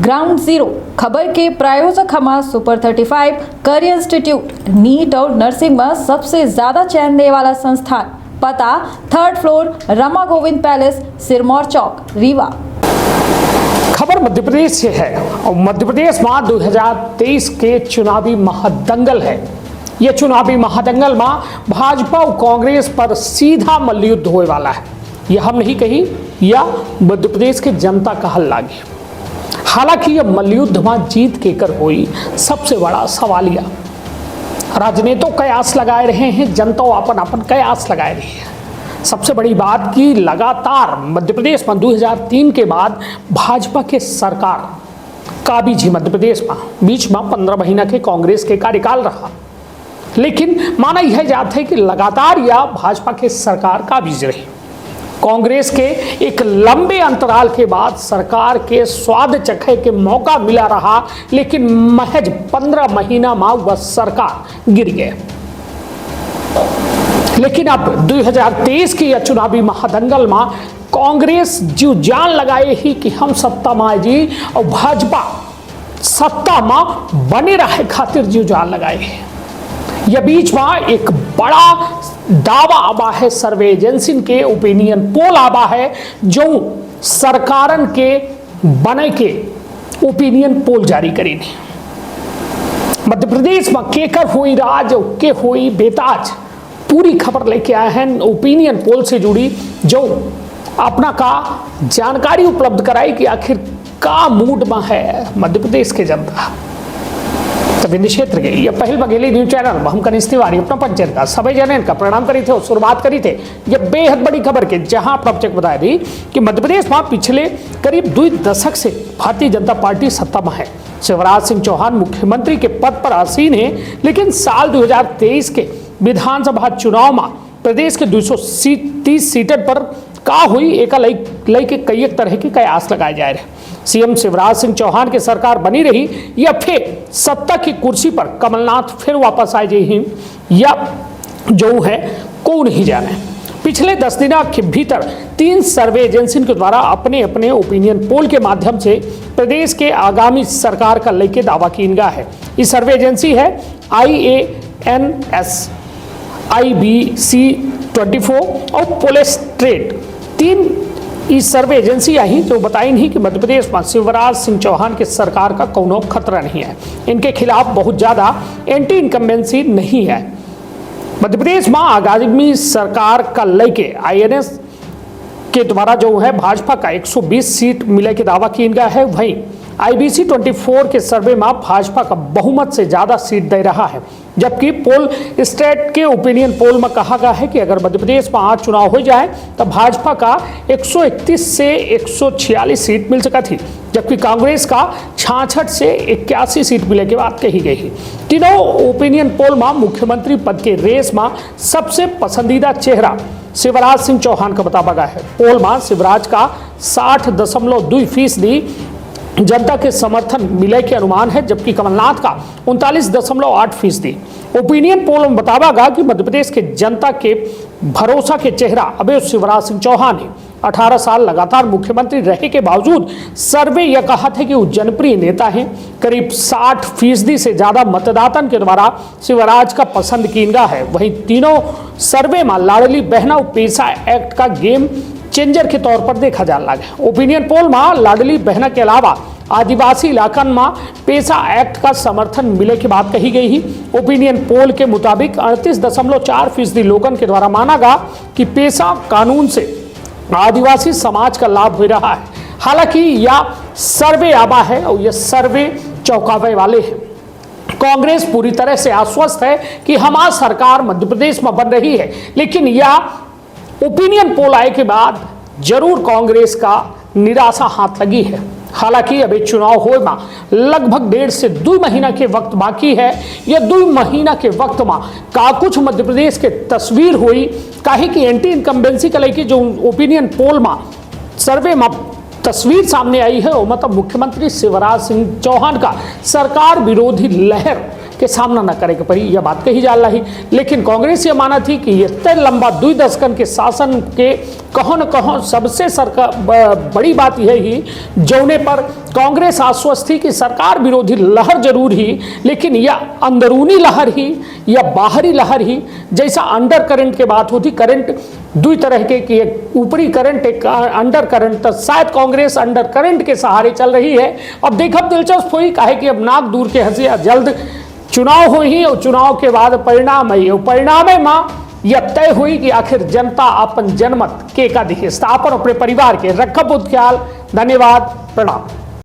Ground zero खबर के प्रायोजक हमारा सुपर 35 करियर इंस्टीट्यूट नीट और नर्सिंग में सबसे ज्यादा चयन देने वाला संस्थान। पता 3rd floor Rama Govind palace, Sirmour Chowk, Rewa. खबर मध्य प्रदेश से है और मध्य प्रदेश में 2023 के चुनावी महादंगल है। यह चुनावी महादंगल में भाजपा और कांग्रेस पर सीधा मल्लयुद्ध होने वाला है। यह हम नहीं कही, यह मध्य प्रदेश के जनता का हल लागी। हालांकि यह मल्लयुद्ध में जीत के कर हुई सबसे बड़ा सवालिया। राजनेता कयास लगाए रहे हैं, जनता अपन अपन कयास लगाए रही है। सबसे बड़ी बात कि लगातार मध्य प्रदेश में 2003 के बाद भाजपा के सरकार काबिज ही मध्य प्रदेश में बीच में 15 महीना के कांग्रेस के कार्यकाल रहा, लेकिन माना यह जाता है कि लगातार यह भाजपा के सरकार काबिज रही। कांग्रेस के एक लंबे अंतराल के बाद सरकार के स्वाद चखे के मौका मिला रहा, लेकिन महज 15 महीना में वह सरकार गिर गए। लेकिन अब 2023 की यह चुनावी महादंगल में कांग्रेस जीव जान लगाए ही कि हम सत्ता में आए जी, और भाजपा सत्ता में बने रहे खातिर जीव जान लगाए। यह बीच में एक बड़ा दावा आबा है, सर्वे एजेंसी के ओपिनियन पोल आबा है, जो सरकारन के बने के ओपिनियन पोल जारी करेंगे। मध्य प्रदेश में केकर हुई राज और के हुई बेताज, पूरी खबर लेके आए हैं ओपिनियन पोल से जुड़ी, जो अपना का जानकारी उपलब्ध कराई कि आखिर का मूड में है मध्य प्रदेश के जनता। विंध्य क्षेत्र के यह पहल बघेली न्यूज चैनल हम कनिष्ठ तिवारी अपना पंचायत का सभी जन का प्रणाम करी थे और शुरुआत करी थे यह बेहद बड़ी खबर के, जहां प्रवचक बताया दी कि मध्य प्रदेश में पिछले करीब 2 दशक से भारतीय जनता पार्टी सत्ता में है। शिवराज सिंह चौहान मुख्यमंत्री के पद पर आसीन है, लेकिन साल 2023 के विधानसभा चुनाव में प्रदेश के 230 सीटों पर का हुई एक लई के कई तरह के कयास लगाए जा रहे। सीएम शिवराज सिंह चौहान की सरकार बनी रही या फिर सत्ता की कुर्सी पर कमलनाथ फिर वापस आए जी, या जो है को नहीं जाने। पिछले 10 दिनों के भीतर 3 सर्वे एजेंसी के द्वारा अपने अपने ओपिनियन पोल के माध्यम से प्रदेश के आगामी सरकार का लेके दावा कीनगा है। इस सर्वे एजेंसी है IANS, IBC24 और पोलेस्ट्रेट। 3 इस सर्वे एजेंसी आई जो बताई नहीं कि मध्य प्रदेश में शिवराज सिंह चौहान के सरकार का कोनो खतरा नहीं है, इनके खिलाफ बहुत ज्यादा एंटी इनकम्बेंसी नहीं है। मध्य प्रदेश में आगामी सरकार का लेके IANS के द्वारा जो है भाजपा का 120 सीट मिले के दावा किया गया है। वहीं IBC24 के सर्वे में भाजपा का बहुमत से ज्यादा सीट दे रहा है, जबकि पोल स्टेट के ओपिनियन पोल में कहा गया है कि अगर मध्य प्रदेश में आज चुनाव हो जाए तो भाजपा का 131 से 146 सीट मिल सका थी, जबकि कांग्रेस का 66 से 81 सीट मिले की बात कही गई है। तीनों ओपिनियन पोल में मुख्यमंत्री पद के रेस में सबसे पसंदीदा चेहरा शिवराज सिंह चौहान का बताया गया है। पोल में शिवराज का 60.2% जनता के समर्थन मिले के अनुमान है, जबकि कमलनाथ का 39.8%। ओपिनियन पोल में बताया गया कि मध्य प्रदेश के जनता के भरोसा के चेहरा अभी शिवराज सिंह चौहान है। 18 साल लगातार मुख्यमंत्री रहे के बावजूद सर्वे यह कहा था कि वो जनप्रिय नेता हैं। करीब 60% से ज्यादा मतदातन के द्वारा शिवराज का पसंद कीनगा है। वहीं तीनों सर्वे में लाडली बहना और पेशा एक्ट का गेम चेंजर के तौर पर देखा जा लगा। ओपिनियन पोल में लाडली बहना के अलावा आदिवासी इलाकन में पेशा एक्ट का समर्थन मिले की बात कही गई है। ओपिनियन पोल के मुताबिक 38.4% लोगों के द्वारा माना गया कि पेशा कानून से आदिवासी समाज का लाभ हो रहा है। हालांकि यह सर्वे आबा है और यह सर्वे चौंकावे वाले हैं। कांग्रेस पूरी तरह से आश्वस्त है कि हमारी सरकार मध्य प्रदेश में बन रही है, लेकिन यह ओपिनियन पोल आए के बाद जरूर कांग्रेस का निराशा हाथ लगी है। हालांकि अभी चुनाव हो में लगभग 1.5 से 2 महीना के वक्त बाकी है। यह 2 महीना के वक्त में का कुछ मध्य प्रदेश के तस्वीर हुई, काहे कि एंटी इनकम्बेंसी का लेके जो ओपिनियन पोल में सर्वे में तस्वीर सामने आई है, वो मतलब मुख्यमंत्री शिवराज सिंह चौहान का सरकार विरोधी लहर के सामना न करे के पड़ी, यह बात कही जा रही। लेकिन कांग्रेस ये माना थी कि ये तय लंबा 2 दशकन के शासन के कहों न कहों सबसे बड़ी बात यह ही जौने पर कांग्रेस आश्वस्त थी कि सरकार विरोधी लहर जरूर ही, लेकिन यह अंदरूनी लहर ही या बाहरी लहर ही, जैसा अंडर करंट के बात होती, करंट 2 तरह के कि एक ऊपरी करंट एक अंडर करंट, तो शायद कांग्रेस अंडर करंट के सहारे चल रही है। अब देखब दिलचस्प हुई काहे कि अब नाक दूर के हंसी जल्द चुनाव हो ही, और चुनाव के बाद परिणाम है, परिणाम माँ यह तय हुई कि आखिर जनता अपन जनमत के का दिखे। स्थापन अपने परिवार के रखब ख्याल। धन्यवाद, प्रणाम।